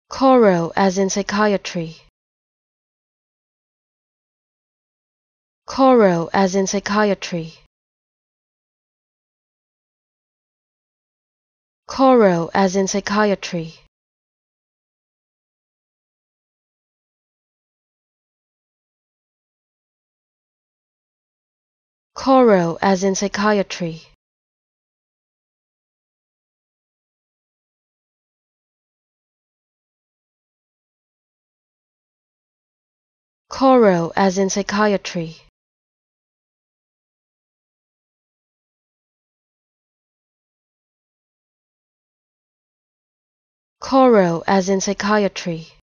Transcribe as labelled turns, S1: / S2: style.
S1: Koro as in psychiatry. Koro as in psychiatry. Koro as in psychiatry. Koro as in psychiatry. Koro as in psychiatry. Koro as in psychiatry.